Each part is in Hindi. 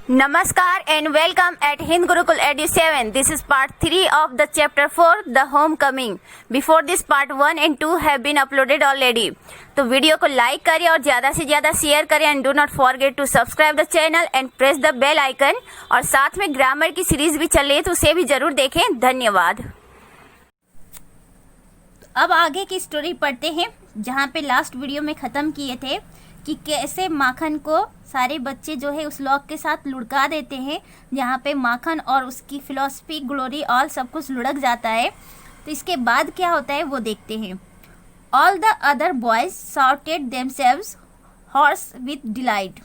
Namaskar and welcome at Hind Gurukul Edu 7. This is part 3 of the chapter 4, The Homecoming. Before this, part 1 and 2 have been uploaded already. तो वीडियो को लाइक करें और ज़्यादा से ज़्यादा शेयर करें and do not forget to subscribe the channel and press the bell icon. और साथ में ग्रामर की सीरीज भी चल रही है तो उसे भी जरूर देखें। धन्यवाद। अब आगे की स्टोरी पढ़ते हैं जहाँ पे लास्ट वीडियो में ख़त्म किए थे कि कैसे माखन को सारे बच्चे जो है उस लॉक के साथ लुढ़का देते हैं, जहाँ पे माखन और उसकी फिलॉसफी ग्लोरी ऑल सब कुछ लुढ़क जाता है। तो इसके बाद क्या होता है वो देखते हैं। All the other boys shouted themselves hoarse with delight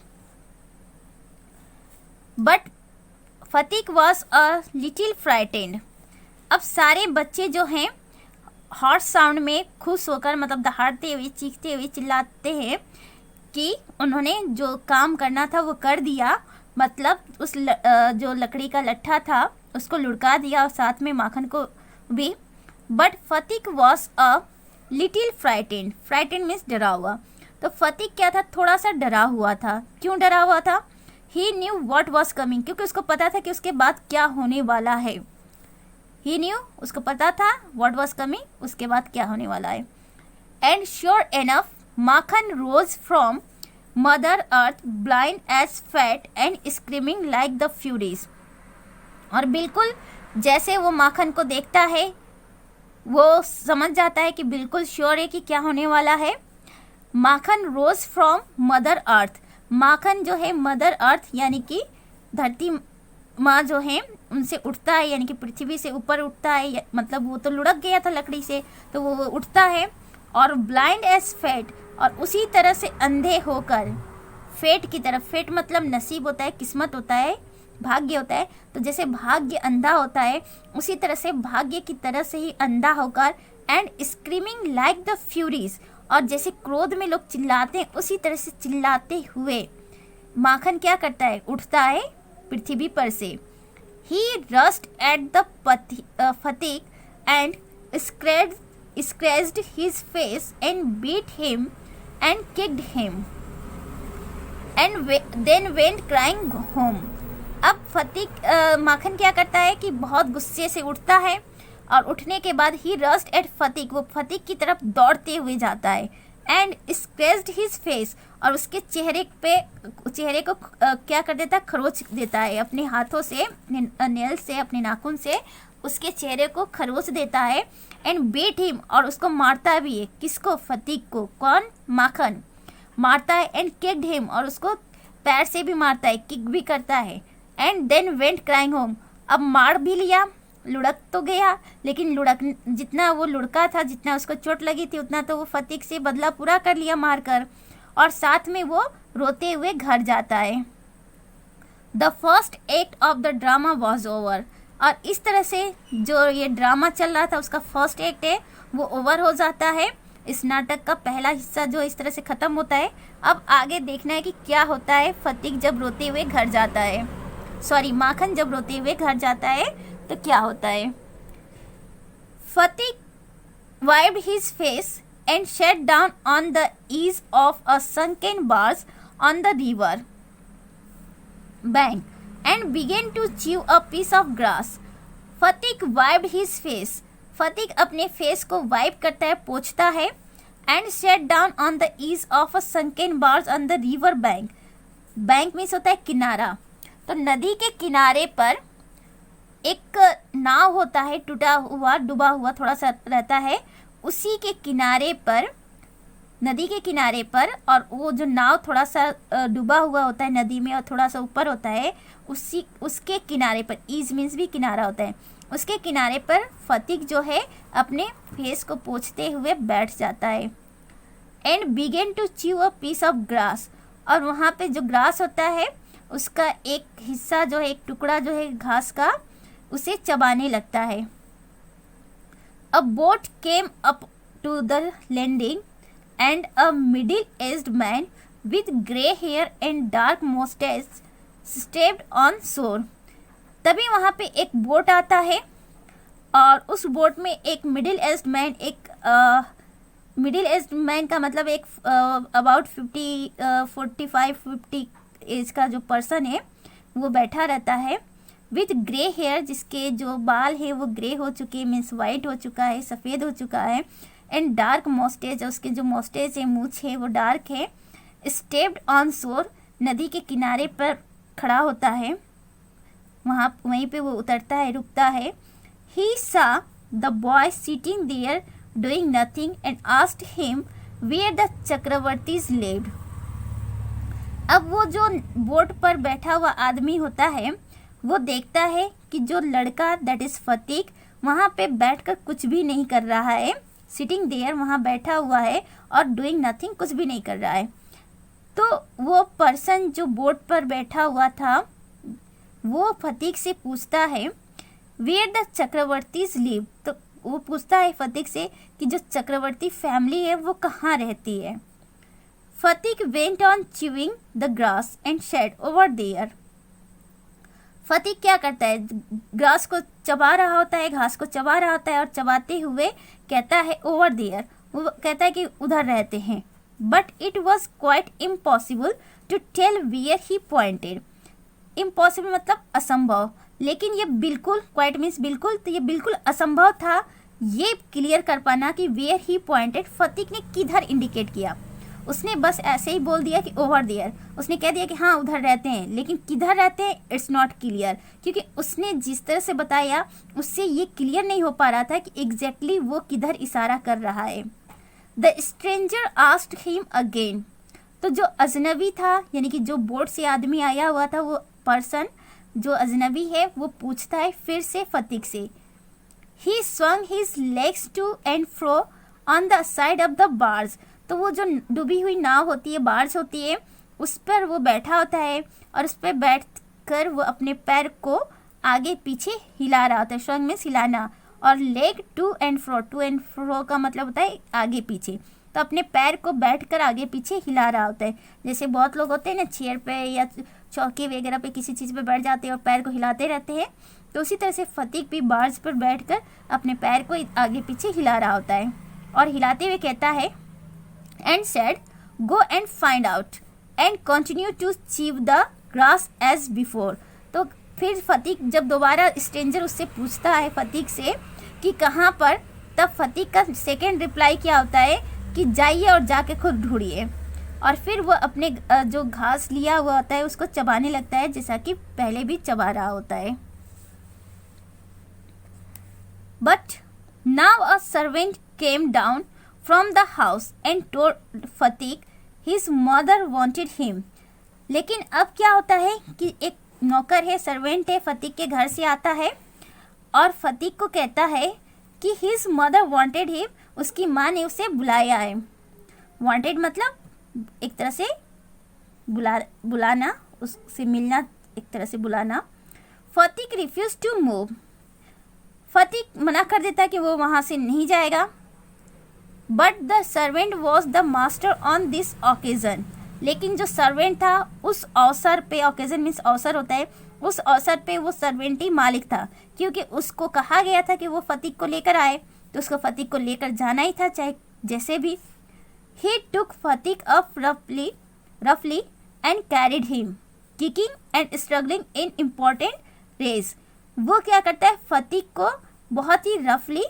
but Phatik was a little frightened. अब सारे बच्चे जो हैं हॉर्स साउंड में खुश होकर मतलब दहाड़ते हुए चीखते हुए चिल्लाते हैं कि उन्होंने जो काम करना था वो कर दिया, मतलब उस जो लकड़ी का लट्ठा था उसको लुढ़का दिया और साथ में माखन को भी। But Phatik was a little frightened. Frightened means डरा हुआ। तो फतीक क्या था, थोड़ा सा डरा हुआ था। क्यों डरा हुआ था? ही न्यू वॉट वॉज कमिंग, क्योंकि उसको पता था कि उसके बाद क्या होने वाला है। ही न्यू, उसको पता था वॉट वॉज कमिंग, उसके बाद क्या होने वाला है। And sure enough Makhan rose from mother earth blind as fat and screaming like the furies. और बिल्कुल जैसे वो माखन को देखता है वो समझ जाता है कि बिल्कुल श्योर है कि क्या होने वाला है। माखन रोज फ्रॉम मदर अर्थ। माखन जो है मदर अर्थ यानी कि धरती माँ जो है उनसे उठता है, यानी कि पृथ्वी से ऊपर उठता है, मतलब वो तो लुढ़क गया था लकड़ी से तो वो उठता है। और ब्लाइंड एज फेट, और उसी तरह से अंधे होकर फेट की तरफ। फेट मतलब नसीब होता है, किस्मत होता है, भाग्य होता है। तो जैसे भाग्य अंधा होता है उसी तरह से भाग्य की तरह से ही अंधा होकर and screaming like the furies, और जैसे क्रोध में लोग चिल्लाते हैं उसी तरह से चिल्लाते हुए माखन क्या करता है, उठता है पृथ्वी पर से। He rushed at the Phatik and scratched his face and beat him and kicked him and then went crying home. अब फतीक माखन क्या करता है कि बहुत गुस्से से उठता है और उठने के बाद ही रस्ट एट फतीक, वो फतीक की तरफ दौड़ते हुए जाता है। एंड scratched his face, और उसके चेहरे को क्या कर देता है, खरोच देता है अपने हाथों से, नेल से, अपने नाखून से उसके चेहरे को खरोच देता है। एंड बीट हिम, और उसको मारता भी है। किसको? फतीक को। कौन? माखन मारता है। एंड किक्ड हिम, और उसको पैर से भी मारता है, किक भी करता है। And then went crying home, अब मार भी लिया, लुढ़क तो गया, लेकिन जितना वो लुढ़का था, जितना उसको चोट लगी थी उतना तो वो फतीक से बदला पूरा कर लिया मारकर, और साथ में वो रोते हुए घर जाता है। The first act of the drama was over, और इस तरह से जो ये ड्रामा चल रहा था उसका फर्स्ट एक्ट है वो ओवर हो जाता है। इस नाटक का पहला हिस्सा जो इस तरह से ख़त्म होता है। अब आगे देखना है कि क्या होता है फतीक जब रोते हुए घर जाता है, सॉरी माखन जब रोते हुए घर जाता है तो क्या होता है। फतीक wiped his face and sat down on the eaves of a sunken barge on the river bank and began to chew a piece of grass. फतीक wiped his face, फतीक अपने फेस को वाइप करता है, पोंछता है। And sat down on the eaves of a sunken barge on the river bank. Bank means होता है किनारा। तो नदी के किनारे पर एक नाव होता है, टूटा हुआ डूबा हुआ थोड़ा सा रहता है, उसी के किनारे पर, नदी के किनारे पर, और वो जो नाव थोड़ा सा डूबा हुआ होता है नदी में और थोड़ा सा ऊपर होता है, उसके किनारे पर, ईज मीन्स भी किनारा होता है, उसके किनारे पर फतीक जो है अपने फेस को पोंछते हुए बैठ जाता है। And began to chew a piece of grass, और वहाँ पे जो ग्रास होता है उसका एक हिस्सा जो है, एक टुकड़ा जो है घास का, उसे चबाने लगता है। A boat came up to the landing and a middle aged man with grey hair and dark moustache stepped on shore. तभी वहाँ पे एक बोट आता है और उस बोट में एक मिडिल एज्ड मैन, एक मिडिल एज्ड मैन का मतलब एक अबाउट 45-50 एज का जो पर्सन है वो बैठा रहता है, विथ ग्रे हेयर, जिसके जो बाल है वो ग्रे हो चुके, मीन्स वाइट हो चुका है, सफ़ेद हो चुका है, एंड डार्क मोस्टेज, उसके जो मोस्टेज है, मूछ है, वो डार्क है, स्टेप्ड ऑन शोर, नदी के किनारे पर खड़ा होता है, वहीं पे वो उतरता है, रुकता है। He saw the boy sitting there doing nothing and asked him where the Chakravartis lived. अब वो जो बोट पर बैठा हुआ आदमी होता है वो देखता है कि जो लड़का, दैट इज़ फतीक, वहाँ पे बैठकर कुछ भी नहीं कर रहा है, सिटिंग देयर, वहाँ बैठा हुआ है, और डूइंग नथिंग, कुछ भी नहीं कर रहा है। तो वो पर्सन जो बोट पर बैठा हुआ था वो फतीक से पूछता है वेयर द चक्रवर्तीज लिव, तो वो पूछता है फतीक से कि जो चक्रवर्ती फैमिली है वो कहाँ रहती है। Phatik went on chewing the grass and said over there. Phatik क्या करता है, ग्रास को चबा रहा होता है, घास को चबा रहा होता है, और चबाते हुए कहता है ओवर देयर, वो कहता है कि उधर रहते हैं। But it was quite impossible to tell where he pointed. Impossible मतलब असंभव, लेकिन ये बिल्कुल, क्वाइट मीन्स बिल्कुल, तो ये बिल्कुल असंभव था ये क्लियर कर पाना कि वेयर ही पॉइंटेड, फतीक ने किधर इंडिकेट किया। उसने बस ऐसे ही बोल दिया कि ओवर देयर, उसने कह दिया कि हाँ उधर रहते हैं, लेकिन किधर रहते हैं इट्स नॉट क्लियर, क्योंकि उसने जिस तरह से बताया उससे ये क्लियर नहीं हो पा रहा था कि एग्जैक्टली वो किधर इशारा कर रहा है। The stranger asked him again, तो जो अजनबी था, यानी कि जो बोट से आदमी आया हुआ था, वो पर्सन जो अजनबी है वो पूछता है फिर से फतीक से। ही swung his legs to and fro on the side of the barge, तो वो जो डूबी हुई नाव होती है, बार्ज होती है, उस पर वो बैठा होता है, और उस पर बैठ कर वो अपने पैर को आगे पीछे हिला रहा होता है। swung मीन्स हिलाना, और लेग टू एंड फ्रो का मतलब होता है आगे पीछे, तो अपने पैर को बैठकर आगे पीछे हिला रहा होता है। जैसे बहुत लोग होते हैं ना, चेयर पे या चौकी वगैरह पे किसी चीज़ पे बैठ जाते हैं और पैर को हिलाते रहते हैं, तो उसी तरह से फतीक भी बार्ज पर बैठकर अपने पैर को आगे पीछे हिला रहा होता है, और हिलाते हुए कहता है and said go and find out and continue to chew the grass as before. तो फिर फतीक जब दोबारा स्ट्रेंजर उससे पूछता है फतीक से कि कहाँ पर, तब फतीक का सेकेंड रिप्लाई क्या होता है कि जाइए और जाके खुद ढूंढिए, और फिर वो अपने जो घास लिया हुआ होता है उसको चबाने लगता है, जैसा कि पहले भी चबा रहा होता है। But now a servant came down from the house and told Phatik his mother wanted him. लेकिन अब क्या होता है कि एक नौकर है, सर्वेंट है, फतीक के घर से आता है और फतीक को कहता है कि हिज मदर वांटेड हिम, उसकी माँ ने उसे बुलाया है। वांटेड मतलब एक तरह से बुलाना, उससे मिलना, एक तरह से बुलाना। फतीक रिफ्यूज टू मूव, फतीक मना कर देता कि वो वहाँ से नहीं जाएगा। But the servant was the master on this occasion, लेकिन जो सर्वेंट था उस अवसर पे, ओकेजन मीन्स अवसर होता है, उस अवसर पे वो सर्वेंट ही मालिक था, क्योंकि उसको कहा गया था कि वो फतीक को लेकर आए, तो उसको फतीक को लेकर जाना ही था, चाहे जैसे भी। ही टुक फतीक अप रफली and carried him kicking and struggling in important race. वो क्या करता है, फतीक को बहुत ही रफली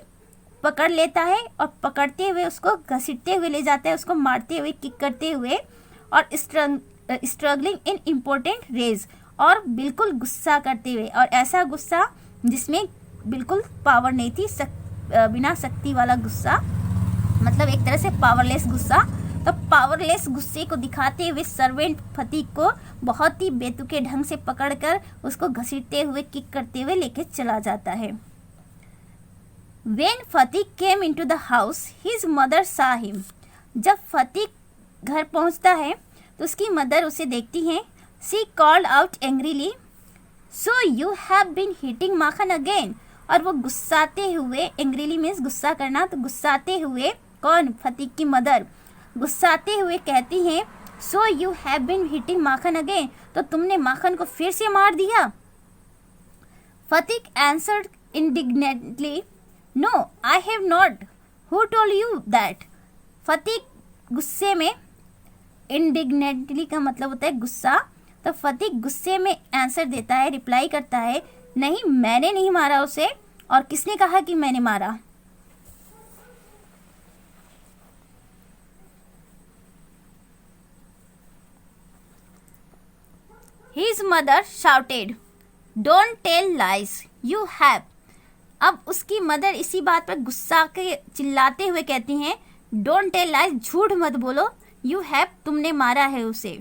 पकड़ लेता है और पकड़ते हुए उसको घसीटते हुए ले जाता है, उसको मारते हुए, किक करते हुए, और स्ट्रगलिंग इन इम्पोर्टेंट रेज, और बिल्कुल गुस्सा करते हुए, और ऐसा गुस्सा जिसमें बिल्कुल पावर नहीं थी, बिना शक्ति वाला गुस्सा, मतलब एक तरह से पावरलेस गुस्सा। तो पावरलेस गुस्से को दिखाते हुए सर्वेंट फतीक को बहुत ही बेतुके ढंग से पकड़कर उसको घसीटते हुए, किक करते हुए लेके चला जाता है। When फतीक came into the house, his mother saw him. जब फतीक घर पहुंचता है तो उसकी मदर उसे देखती हैं। She called out angrily, So you have been hitting Makhan again. और वो गुस्साते हुए, angrily means गुस्सा करना, तो गुस्साते हुए, कौन, फतीक की मदर, गुस्साते हुए कहती हैं So you have been hitting Makhan again. तो तुमने माखन को फिर से मार दिया। फतीक answered indignantly, No, I have not. Who told you that? फतीक गुस्से में, indignantly का मतलब होता है गुस्सा, तो फतीक गुस्से में आंसर देता है, रिप्लाई करता है, नहीं मैंने नहीं मारा उसे, और किसने कहा कि मैंने मारा? His mother shouted, "Don't tell lies, you have." अब उसकी मदर इसी बात पर गुस्सा के चिल्लाते हुए कहती हैं, "Don't tell lies, झूठ मत बोलो, you have, तुमने मारा है उसे."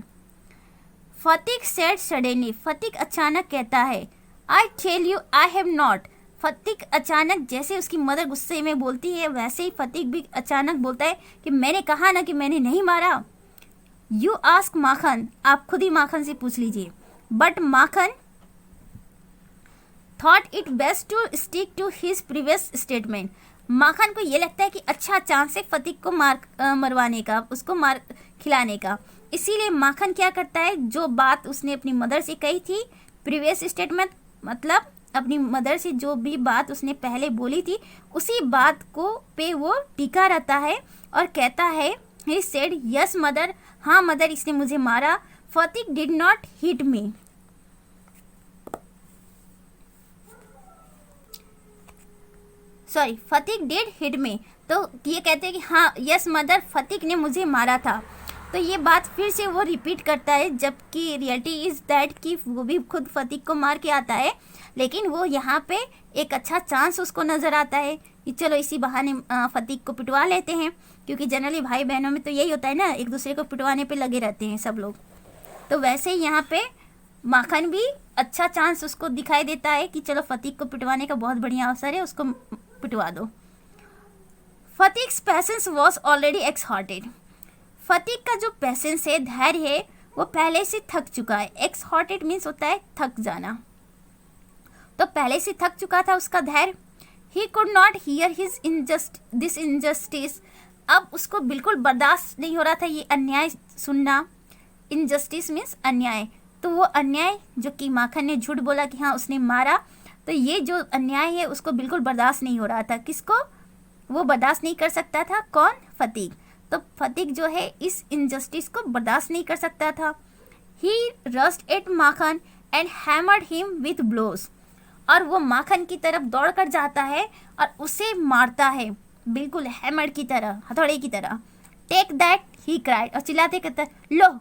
फतीक said suddenly, फतीक अचानक कहता है, "I tell you I have not." फतीक अचानक, जैसे उसकी मदर गुस्से में बोलती है वैसे ही फतीक भी अचानक बोलता है कि मैंने कहा ना कि मैंने नहीं मारा। यू आस्क माखन, आप खुद ही माखन से पूछ लीजिए। But Makhan thought it best to stick to his previous statement. Makhan को ये लगता है कि अच्छा चांस है फतीक को मरवाने का, उसको मार खिलाने का। इसीलिए माखन क्या करता है, जो बात उसने अपनी मदर से कही थी, प्रीवियस स्टेटमेंट मतलब अपनी मदर से जो भी बात उसने पहले बोली थी, उसी बात को पे वो टिका रहता है और कहता है, ही सेड यस मदर, हाँ मदर इसने मुझे मारा। Phatik did not hit me. Sorry, Phatik did hit me. तो ये कहते हैं कि हाँ यस मदर, फतीक ने मुझे मारा था। तो ये बात फिर से वो रिपीट करता है, जबकि रियलिटी इज़ दैट कि वो भी खुद फतीक को मार के आता है, लेकिन वो यहाँ पे एक अच्छा चांस उसको नज़र आता है कि चलो इसी बहाने फतीक को पिटवा लेते हैं, क्योंकि जनरली भाई बहनों में तो यही होता है ना, एक दूसरे को पिटवाने पे लगे रहते हैं सब लोग। तो वैसे ही यहाँ पे माखन भी अच्छा चांस उसको दिखाई देता है कि चलो फतीक को पिटवाने का बहुत बढ़िया अवसर है, उसको पिटवा दो। फतीक्स पेशेंस वॉज ऑलरेडी एक्सहॉर्टेड। फतीक का जो पेशेंस है, धैर्य है, वो पहले से थक चुका है। एक्सहॉर्टेड मीन्स होता है थक जाना, तो पहले से थक चुका था उसका धैर्य। He could not here his this injustice. अब उसको बिल्कुल बर्दाश्त नहीं हो रहा था ये अन्याय सुनना। इनजस्टिस मीन्स अन्याय, तो वो अन्याय जो कि माखन ने झूठ बोला कि हाँ उसने मारा, तो ये जो अन्याय है उसको बिल्कुल बर्दाश्त नहीं हो रहा था। किसको? वो बर्दाश्त नहीं कर सकता था। कौन? फतीक। तो फतीक जो है इस इनजस्टिस को बर्दाश्त नहीं कर सकता था। He rushed at Makhan and hammered him with blows. और वो माखन की तरफ दौड़ कर जाता है और उसे मारता है, बिल्कुल हैमर की तरह, हथौड़े की तरह। टेक दैट, ही क्राइड, और चिल्लाते कहता है, लो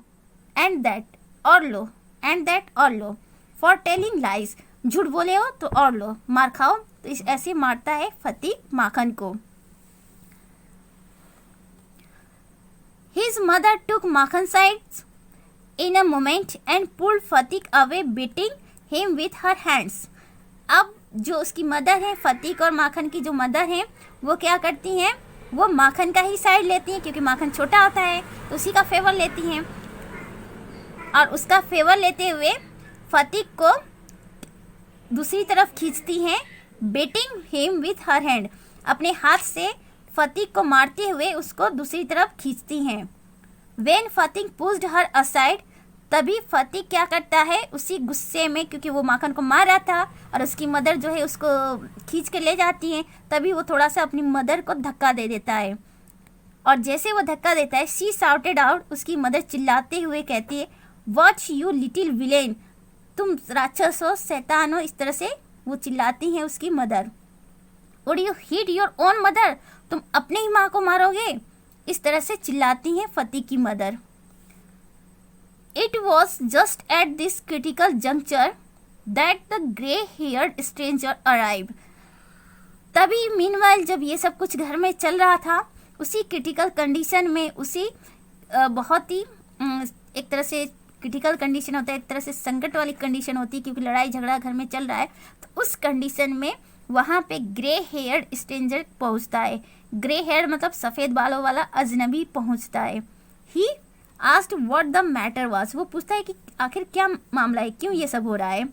एंड दैट, और लो, एंड दैट, और लो, फॉर टेलिंग लाइज, झूठ बोले हो तो और लो, मार खाओ। तो इस ऐसे मारता है फतीक माखन को। His mother took Makhan's sides in a moment and pulled Fatik away, beating him with her hands. अब जो उसकी मदर है, फतीक और माखन की जो मदर है, वो क्या करती हैं, वो माखन का ही साइड लेती हैं, क्योंकि माखन छोटा होता है तो उसी का फेवर लेती हैं। और उसका फेवर लेते हुए फतीक को दूसरी तरफ खींचती हैं, beating him with her hand, अपने हाथ से फतीक को मारते हुए उसको दूसरी तरफ खींचती हैं। When फतीक pushed her aside, तभी फतीक क्या करता है, उसी गुस्से में, क्योंकि वो माखन को मार रहा था और उसकी मदर जो है उसको खींच के ले जाती हैं, तभी वो थोड़ा सा अपनी मदर को धक्का दे देता है। और जैसे वो धक्का देता है, शी शाउटेड आउट, उसकी मदर चिल्लाते हुए कहती है, वॉच यू लिटिल विलेन, तुम राक्षस हो, शैतान हो, इस तरह से वो चिल्लाती हैं उसकी mother. Would you hit your own mother, तुम अपने ही माँ को मारोगे, इस तरह से चिल्लाती हैं फतीक की mother. It was just at this critical juncture that the grey heard stranger arrived. तभी मीनवाइल जब ये सब कुछ घर में चल रहा था, उसी क्रिटिकल कंडीशन में, उसी बहुत ही एक तरह से क्रिटिकल कंडीशन होता है, एक तरह से संकट वाली कंडीशन होती है, क्योंकि लड़ाई झगड़ा घर में चल रहा है, तो उस कंडीशन में वहाँ पे ग्रे हेयर्ड स्ट्रेंजर पहुँचता है। ग्रे हेयर मतलब सफ़ेद बालों वाला अजनबी पहुँचता है। He asked what the matter was, वो पूछता है कि आखिर क्या मामला है, क्यों ये सब हो रहा है।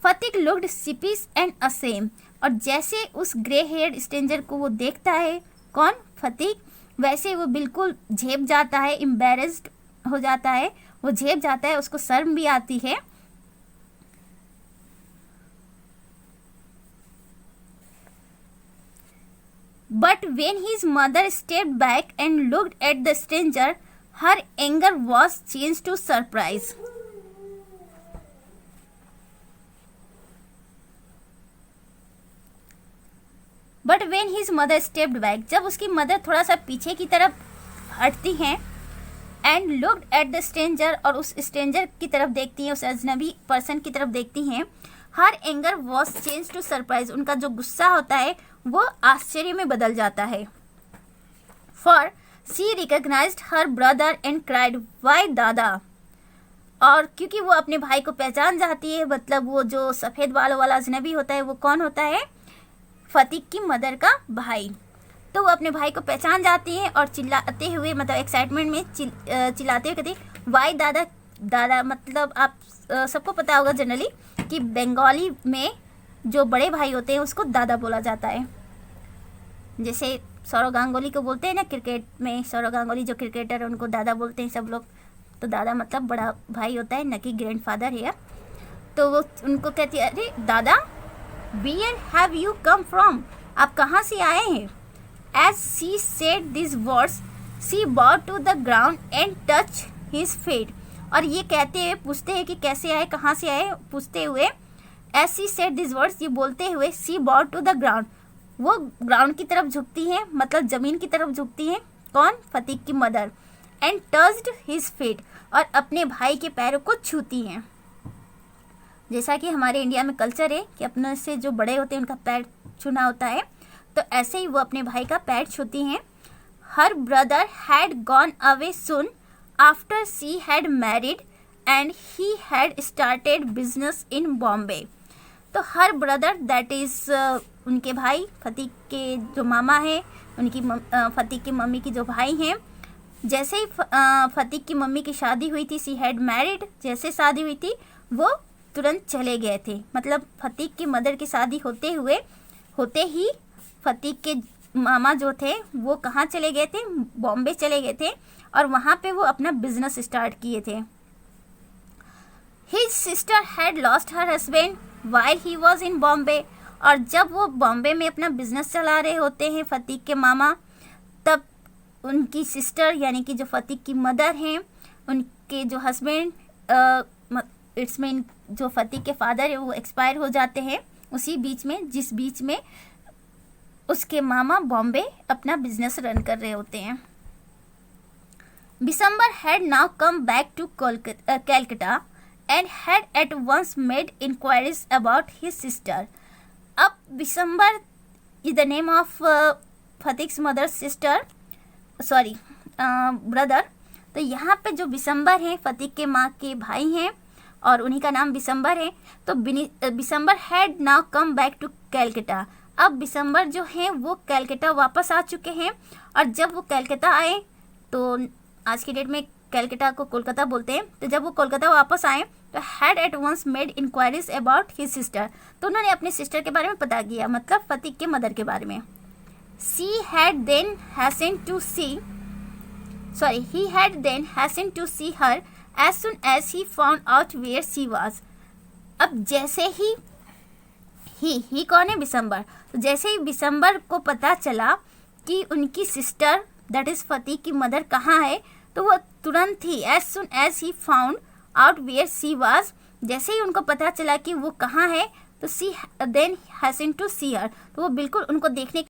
फतीक लुक्ड सिपिस एंड असेम, और जैसे उस ग्रे हेयर्ड स्ट्रेंजर को वो देखता है, कौन? फतीक, वैसे वो बिल्कुल झेप जाता है, एम्बेरेस्ड हो जाता है, वो झेप जाता है, उसको शर्म भी आती है। But when his mother stepped back and looked at the stranger, her anger was changed to surprise. But when his mother stepped back, जब उसकी मदर थोड़ा सा पीछे की तरफ हटती हैं, and looked at the stranger, और उस स्ट्रेंजर की तरफ देखती हैं, उस अजनबी पर्सन की तरफ देखती हैं, her anger was change to surprise, उनका जो गुस्सा होता है वो आश्चर्य में बदल जाता है। For she recognized her brother and cried why dada, और क्योंकि वो अपने भाई को पहचान जाती है, मतलब वो जो सफ़ेद बालों वाला अजनबी होता है वो कौन होता है, फतीक की मदर का भाई। तो वो अपने भाई को पहचान जाती है और चिल्लाते हुए, मतलब एक्साइटमेंट में चिल्लाते हुए कहती है वाई दादा। दादा मतलब आप सबको पता होगा जनरली कि बंगाली में जो बड़े भाई होते हैं उसको दादा बोला जाता है। जैसे सौरव गांगुली को बोलते हैं ना क्रिकेट में, सौरव गांगुली जो क्रिकेटर है उनको दादा बोलते हैं सब लोग। तो दादा मतलब बड़ा भाई होता है, न कि ग्रैंडफादर है। तो वो उनको कहती है अरे दादा, where have you come from, आप कहाँ से आए हैं। As she said this words she bowed to the ground and touch his feet, और ये कहते हुए पूछते हैं कि कैसे आए, कहाँ से आए, पूछते हुए as she said this words, ये बोलते हुए she bowed to the ground, वो ग्राउंड की तरफ झुकती हैं, मतलब ज़मीन की तरफ झुकती हैं, कौन, फतीक की mother, and touched his feet, और अपने भाई के पैरों को छूती हैं। जैसा कि हमारे इंडिया में कल्चर है कि अपने से जो बड़े होते हैं उनका पैर छूना होता है, तो ऐसे ही वो अपने भाई का पैर छूती हैं। Her brother had gone away soon after she had married and he had started business in Bombay. तो हर ब्रदर दैट इज़ उनके भाई, फतीक के जो मामा हैं, उनकी फतीक की मम्मी की जो भाई हैं, जैसे ही फतीक की मम्मी की शादी हुई थी, सी हैड मैरिड, जैसे शादी हुई थी वो तुरंत चले गए थे। मतलब फतीक की मदर की शादी होते ही फतीक के मामा जो थे वो कहाँ चले गए थे, बॉम्बे चले गए थे, और वहाँ पे वो अपना बिजनेस स्टार्ट किए थे। His sister had lost her husband while he was in Bombay, और जब वो बॉम्बे में अपना बिजनेस चला रहे होते हैं फतीक के मामा, तब उनकी सिस्टर यानी कि जो फतीक की मदर हैं, उनके जो हस्बैंड इट्स मीन जो फतीक के फादर है वो एक्सपायर हो जाते हैं उसी बीच में, जिस बीच में उसके मामा बॉम्बे अपना बिजनेस रन कर रहे होते हैं। Bishambar had now come back to Calcutta and had at once made inquiries about his sister. अब Bishambar is the name of Phatik's mother sister, sorry brother. तो यहाँ पे जो बिशंबर हैं फतीक के माँ के भाई हैं और उन्हीं का नाम बिशंबर है। तो Bishambar had now come back to Calcutta, अब बिशंबर जो हैं वो कैलकाटा वापस आ चुके हैं। और जब वो कैलकाटा आए, तो आज की डेट में कैलकाटा को कोलकाता बोलते हैं, तो जब वो कोलकाता वापस आए तो had at once made inquiries about his sister, तो उन्होंने अपनी सिस्टर के बारे में पता किया, मतलब फतीक के मदर के बारे में। he had then hastened to see her as soon as he found out where she was। अब जैसे ही कौन है, बिशंबर। तो जैसे ही बिशंबर को पता चला कि उनकी सिस्टर दैट इज फतीक की मदर कहाँ है, तो वो तुरंत ही as soon as he found out where she was, जैसे ही उनको पता चला कि वो कहाँ है, तो she then hastened to see her, तो वो बिल्कुल उनको देखने